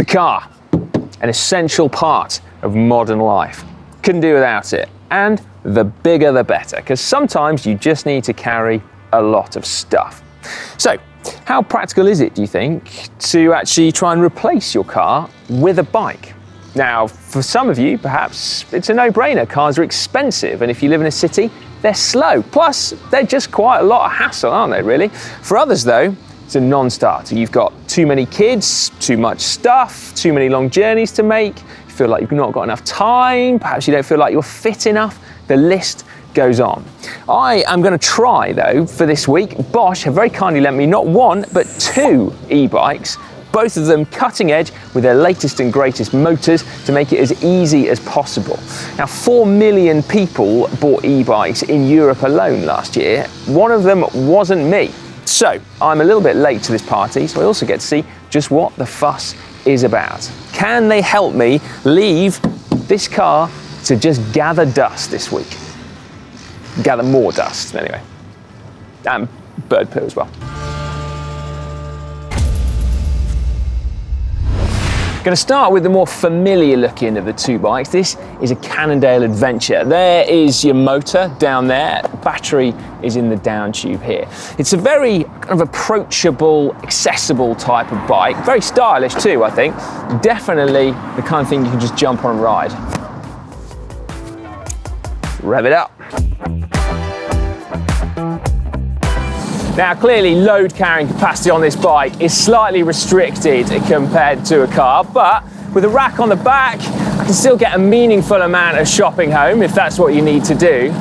The car, an essential part of modern life. Couldn't do without it. And the bigger the better, because sometimes you just need to carry a lot of stuff. So, how practical is it, do you think, to actually try and replace your car with a bike? Now, for some of you, perhaps it's a no-brainer. Cars are expensive, and if you live in a city, they're slow. Plus, they're just quite a lot of hassle, aren't they, really? For others, though, it's a non-starter. You've got too many kids, too much stuff, too many long journeys to make, you feel like you've not got enough time, perhaps you don't feel like you're fit enough. The list goes on. I am going to try, though, for this week. Bosch have very kindly lent me not one, but 2 e-bikes, both of them cutting edge with their latest and greatest motors to make it as easy as possible. Now, 4 million people bought e-bikes in Europe alone last year. One of them wasn't me. So, I'm a little bit late to this party, so I also get to see just what the fuss is about. Can they help me leave this car to just gather dust this week? Gather more dust, anyway. And bird poo as well. Going to start with the more familiar looking of the 2 bikes. This is a Cannondale Adventure. There is your motor down there. Battery is in the down tube here. It's a very kind of approachable, accessible type of bike. Very stylish too, I think. Definitely the kind of thing you can just jump on and ride. Rev it up. Now, clearly load carrying capacity on this bike is slightly restricted compared to a car, but with a rack on the back, I can still get a meaningful amount of shopping home if that's what you need to do.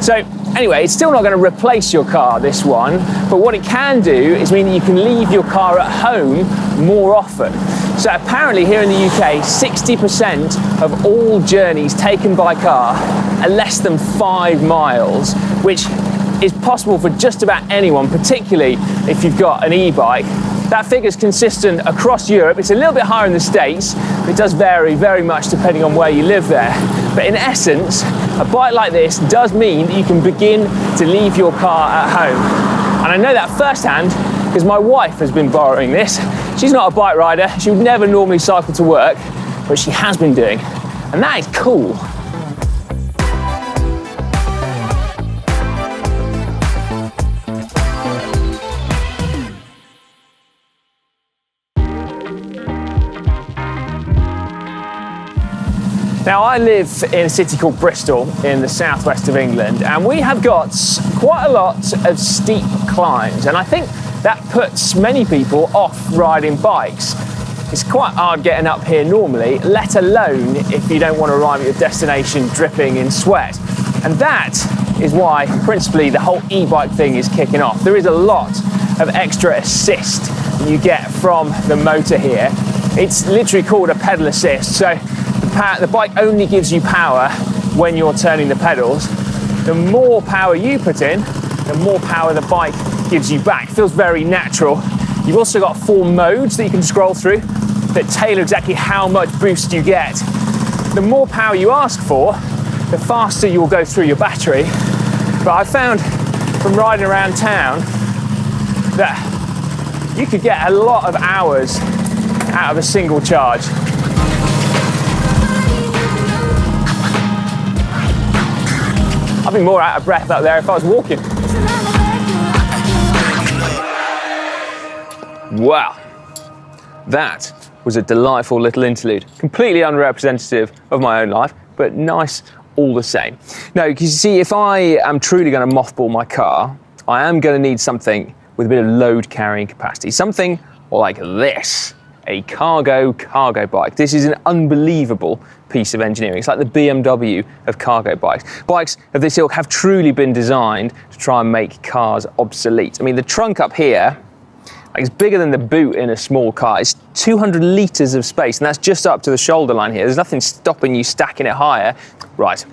So anyway, it's still not going to replace your car, this one, but what it can do is mean that you can leave your car at home more often. So apparently here in the UK, 60% of all journeys taken by car are less than 5 miles, which is possible for just about anyone, particularly if you've got an e-bike. That figure's consistent across Europe. It's a little bit higher in the States, but it does vary very much depending on where you live there. But in essence, a bike like this does mean that you can begin to leave your car at home. And I know that firsthand because my wife has been borrowing this. She's not a bike rider. She would never normally cycle to work, but she has been doing. And that is cool. Now, I live in a city called Bristol in the southwest of England, and we have got quite a lot of steep climbs, and I think that puts many people off riding bikes. It's quite hard getting up here normally, let alone if you don't want to arrive at your destination dripping in sweat. And that is why, principally, the whole e-bike thing is kicking off. There is a lot of extra assist you get from the motor here. It's literally called a pedal assist, so the bike only gives you power when you're turning the pedals. The more power you put in, the more power the bike gives you back. It feels very natural. You've also got 4 modes that you can scroll through that tailor exactly how much boost you get. The more power you ask for, the faster you'll go through your battery. But I found from riding around town that you could get a lot of hours out of a single charge. I'd be more out of breath up there if I was walking. Wow, that was a delightful little interlude. Completely unrepresentative of my own life, but nice all the same. Now, because you see, if I am truly going to mothball my car, I am going to need something with a bit of load carrying capacity. Something like this. A cargo bike. This is an unbelievable piece of engineering. It's like the BMW of cargo bikes. Bikes of this ilk have truly been designed to try and make cars obsolete. I mean, the trunk up here, it's bigger than the boot in a small car. It's 200 litres of space, and that's just up to the shoulder line here. There's nothing stopping you stacking it higher. Right,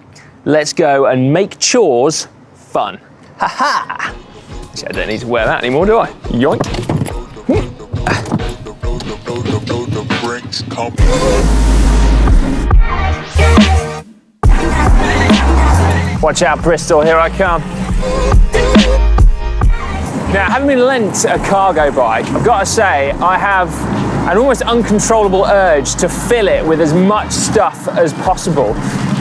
let's go and make chores fun. Ha-ha! I don't need to wear that anymore, do I? Yoink. Watch out, Bristol, here I come. Now, having been lent a cargo bike, I've got to say, I have an almost uncontrollable urge to fill it with as much stuff as possible.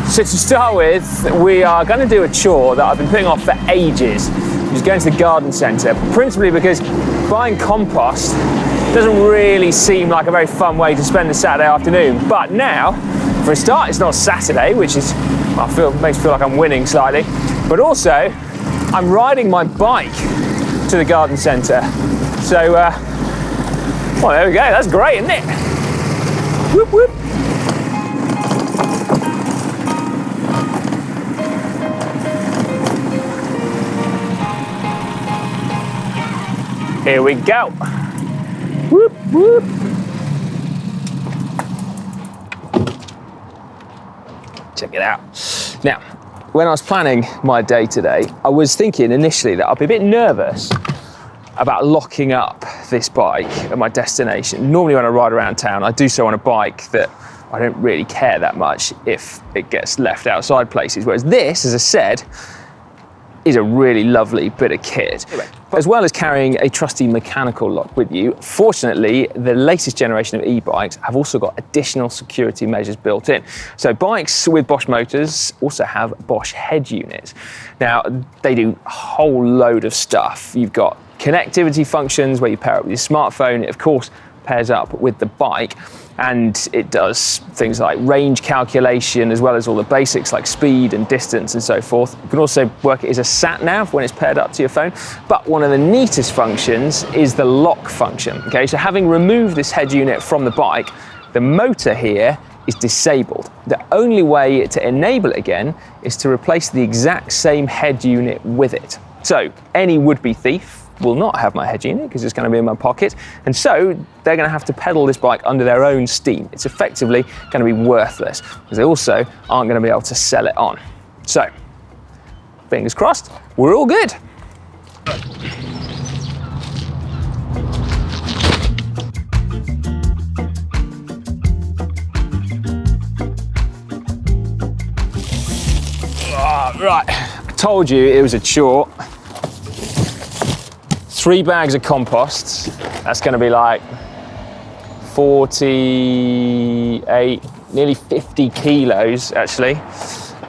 So to start with, we are going to do a chore that I've been putting off for ages, which is going to the garden centre, principally because buying compost doesn't really seem like a very fun way to spend the Saturday afternoon. But now, for a start, it's not Saturday, which is, makes me feel like I'm winning slightly, but also I'm riding my bike to the garden centre. So, well, there we go, that's great, isn't it? Whoop, whoop. Here we go. Whoop, whoop. Check it out. Now, when I was planning my day today, I was thinking initially that I'd be a bit nervous about locking up this bike at my destination. Normally when I ride around town, I do so on a bike that I don't really care that much if it gets left outside places. Whereas this, as I said, is a really lovely bit of kit. As well as carrying a trusty mechanical lock with you, fortunately, the latest generation of e-bikes have also got additional security measures built in. So bikes with Bosch motors also have Bosch head units. Now, they do a whole load of stuff. You've got connectivity functions where you pair up with your smartphone. It, of course, pairs up with the bike, and it does things like range calculation as well as all the basics like speed and distance and so forth. You can also work it as a sat nav when it's paired up to your phone. But one of the neatest functions is the lock function. Okay, so having removed this head unit from the bike, the motor here is disabled. The only way to enable it again is to replace the exact same head unit with it. So any would-be thief will not have my head unit because it's going to be in my pocket, and so they're going to have to pedal this bike under their own steam. It's effectively going to be worthless because they also aren't going to be able to sell it on. So, fingers crossed, we're all good. Right, I told you it was a chore. 3 bags of compost, that's going to be like 48, nearly 50 kilos actually.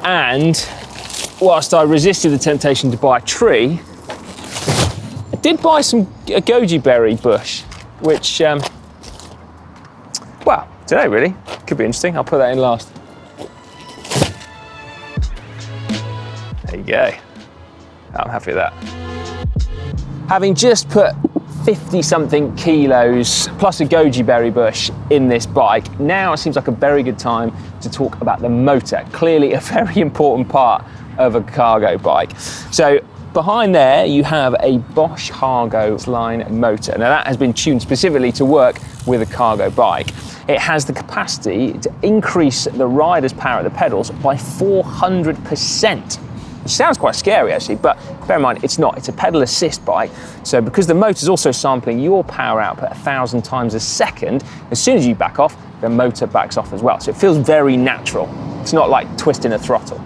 And whilst I resisted the temptation to buy a tree, I did buy a goji berry bush, which, well, I don't know really, could be interesting. I'll put that in last. There you go, I'm happy with that. Having just put 50-something kilos plus a goji berry bush in this bike, now it seems like a very good time to talk about the motor. Clearly a very important part of a cargo bike. So behind there you have a Bosch Hargo line motor. Now that has been tuned specifically to work with a cargo bike. It has the capacity to increase the rider's power at the pedals by 400%. Which sounds quite scary actually, but bear in mind it's not. It's a pedal assist bike, so because the motor is also sampling your power output 1,000 times a second, as soon as you back off, the motor backs off as well. So it feels very natural. It's not like twisting a throttle.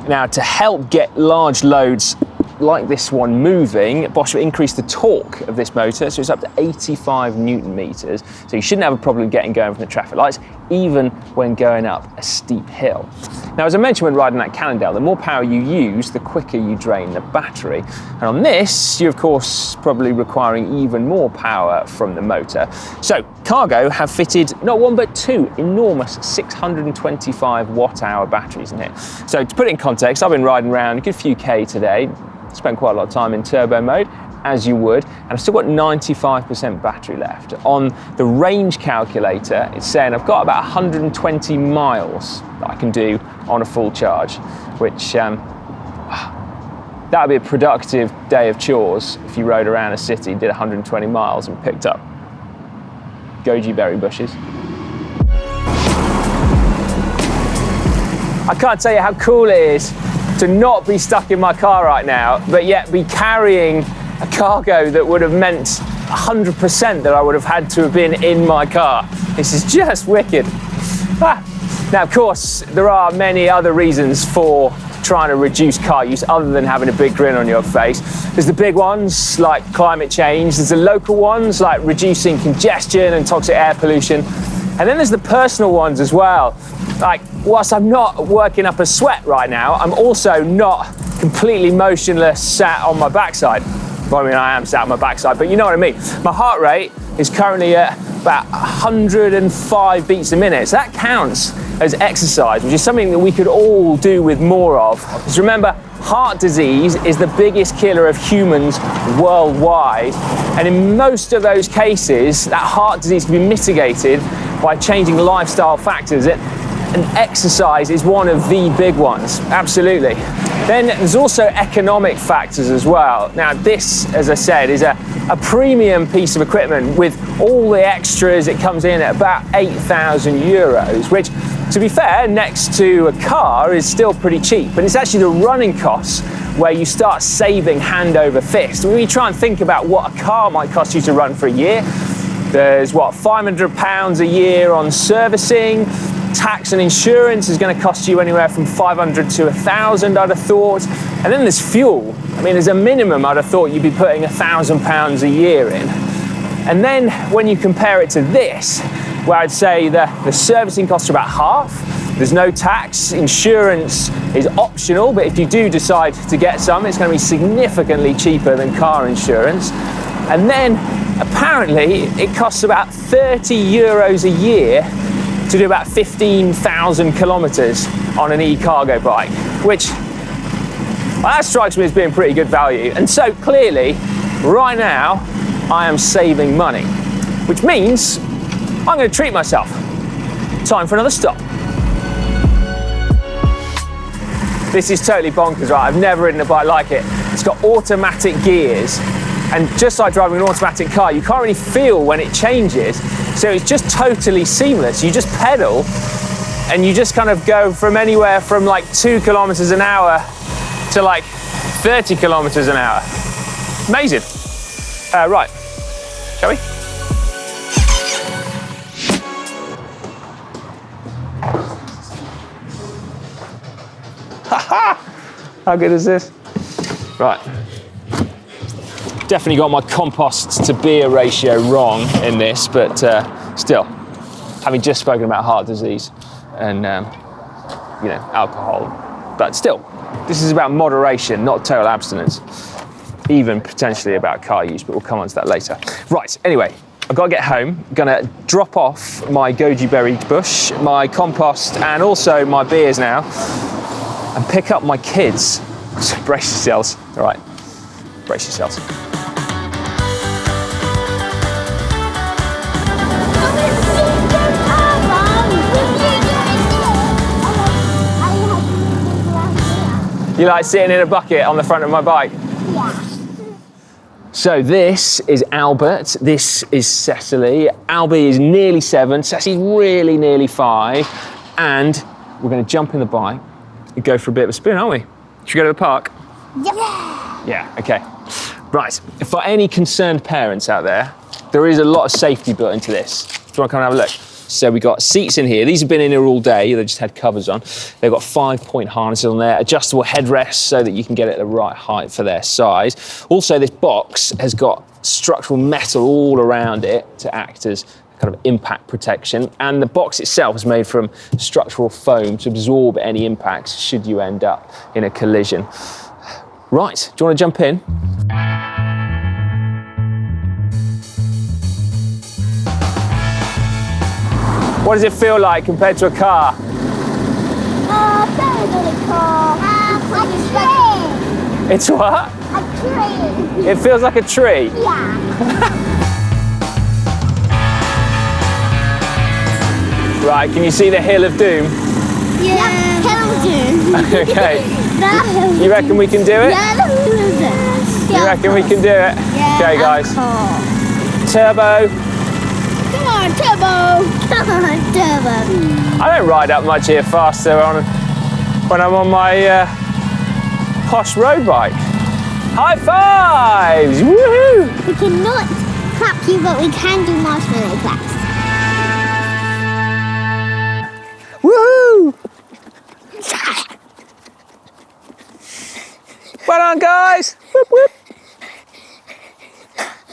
Now, to help get large loads like this one moving, Bosch will increase the torque of this motor, so it's up to 85 Newton meters. So you shouldn't have a problem getting going from the traffic lights, even when going up a steep hill. Now, as I mentioned when riding that Cannondale, the more power you use, the quicker you drain the battery. And on this, you're of course probably requiring even more power from the motor. So Cargo have fitted not one but 2 enormous 625 watt-hour batteries in here. So to put it in context, I've been riding around a good few K today, spent quite a lot of time in turbo mode, as you would, and I've still got 95% battery left. On the range calculator, it's saying I've got about 120 miles that I can do on a full charge, which that would be a productive day of chores if you rode around a city, did 120 miles and picked up goji berry bushes. I can't tell you how cool it is to not be stuck in my car right now, but yet be carrying a cargo that would have meant 100% that I would have had to have been in my car. This is just wicked. Now, of course, there are many other reasons for trying to reduce car use other than having a big grin on your face. There's the big ones like climate change. There's the local ones like reducing congestion and toxic air pollution. And then there's the personal ones as well. Like, whilst I'm not working up a sweat right now, I'm also not completely motionless sat on my backside. Well, I mean, I am sat on my backside, but you know what I mean. My heart rate is currently at about 105 beats a minute. So that counts as exercise, which is something that we could all do with more of. Because remember, heart disease is the biggest killer of humans worldwide. And in most of those cases, that heart disease can be mitigated by changing lifestyle factors. And exercise is one of the big ones, absolutely. Then there's also economic factors as well. Now this, as I said, is a premium piece of equipment with all the extras. It comes in at about 8,000 euros, which, to be fair, next to a car is still pretty cheap. But it's actually the running costs where you start saving hand over fist. When you try and think about what a car might cost you to run for a year, there's what, £500 a year on servicing. Tax and insurance is going to cost you anywhere from 500 to 1,000, I'd have thought. And then there's fuel. I mean, as a minimum, I'd have thought you'd be putting £1,000 a year in. And then when you compare it to this, where I'd say the servicing costs are about half, there's no tax, insurance is optional, but if you do decide to get some, it's going to be significantly cheaper than car insurance. And then apparently it costs about 30 euros a year to do about 15,000 kilometers on an e-cargo bike, which, well, that strikes me as being pretty good value. And so clearly, right now, I am saving money, which means I'm going to treat myself. Time for another stop. This is totally bonkers, right? I've never ridden a bike like it. It's got automatic gears. And just like driving an automatic car, you can't really feel when it changes. So it's just totally seamless. You just pedal and you just kind of go from anywhere from like 2 kilometers an hour to like 30 kilometers an hour. Amazing. Right, shall we? How good is this? Right. Definitely got my compost to beer ratio wrong in this, but still, having just spoken about heart disease and you know, alcohol, but still, this is about moderation, not total abstinence, even potentially about car use, but we'll come on to that later. Right, anyway, I've got to get home. I'm gonna drop off my goji berry bush, my compost, and also my beers now, and pick up my kids. So brace yourselves, all right, brace yourselves. You like sitting in a bucket on the front of my bike? Yeah. So this is Albert, this is Cecily. Albie is nearly 7, Cecily's really nearly 5, and we're going to jump in the bike and go for a bit of a spin, aren't we? Should we go to the park? Yep. Yeah, okay. Right, for any concerned parents out there is a lot of safety built into this. Do you want to come and have a look? So we got seats in here. These have been in here all day. They just had covers on. They've got 5-point harnesses on there, adjustable headrests so that you can get it at the right height for their size. Also, this box has got structural metal all around it to act as kind of impact protection. And the box itself is made from structural foam to absorb any impacts should you end up in a collision. Right, do you want to jump in? What does it feel like compared to a car? Better than a car. Like a tree. It's what? A tree. It feels like a tree? Yeah. Right, can you see the Hill of Doom? Yeah. Hill of Doom. Okay. You reckon we can do it? Yeah, the Hill of Doom. You reckon we can do it? Yeah, okay, guys. Turbo. Come on, Turbo! Come on, Turbo! I don't ride up much here faster when I'm on my posh road bike. High fives! Woohoo! We cannot clap you, but we can do marshmallow claps. Woohoo!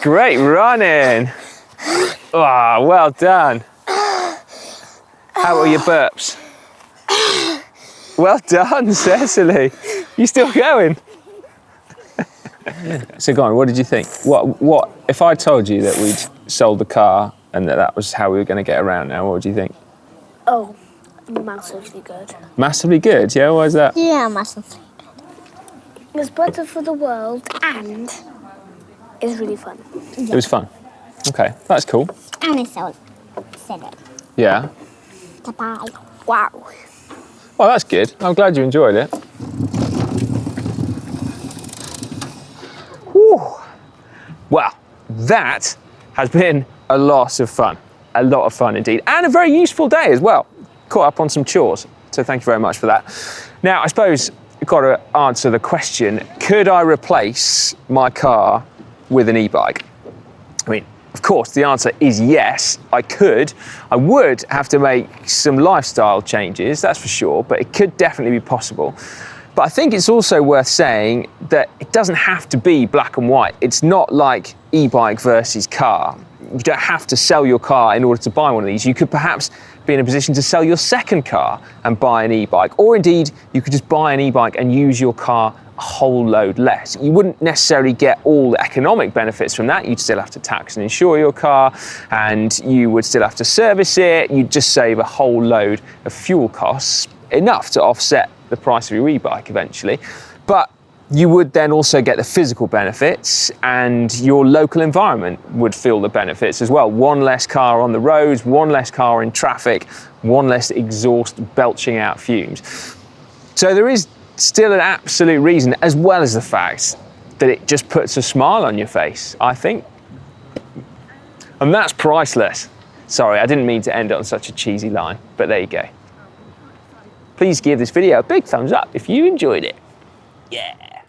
Great running. Oh, well done. How are your burps? Well done, Cecily. You still going? So go on, what did you think? What if I told you that we'd sold the car and that was how we were going to get around now, what would you think? Oh, massively good. Massively good, yeah? Why is that? Yeah, massively. It's better for the world and it's really fun. It was fun. Okay, that's cool. And I said it. Yeah. Goodbye. Wow. Oh, that's good. I'm glad you enjoyed it. Whew. Well, that has been a lot of fun. A lot of fun indeed. And a very useful day as well. Caught up on some chores. So thank you very much for that. Now, I suppose you've got to answer the question, could I replace my car with an e-bike? I mean, of course, the answer is yes, I could. I would have to make some lifestyle changes, that's for sure, but it could definitely be possible. But I think it's also worth saying that it doesn't have to be black and white. It's not like e-bike versus car. You don't have to sell your car in order to buy one of these. You could perhaps be in a position to sell your second car and buy an e-bike. Or indeed, you could just buy an e-bike and use your car a whole load less. You wouldn't necessarily get all the economic benefits from that. You'd still have to tax and insure your car, and you would still have to service it. You'd just save a whole load of fuel costs, enough to offset the price of your e-bike eventually. But you would then also get the physical benefits, and your local environment would feel the benefits as well. One less car on the roads, one less car in traffic, one less exhaust belching out fumes. So there is still an absolute reason, as well as the fact that it just puts a smile on your face, I think. And that's priceless. Sorry, I didn't mean to end it on such a cheesy line, but there you go. Please give this video a big thumbs up if you enjoyed it. Yeah.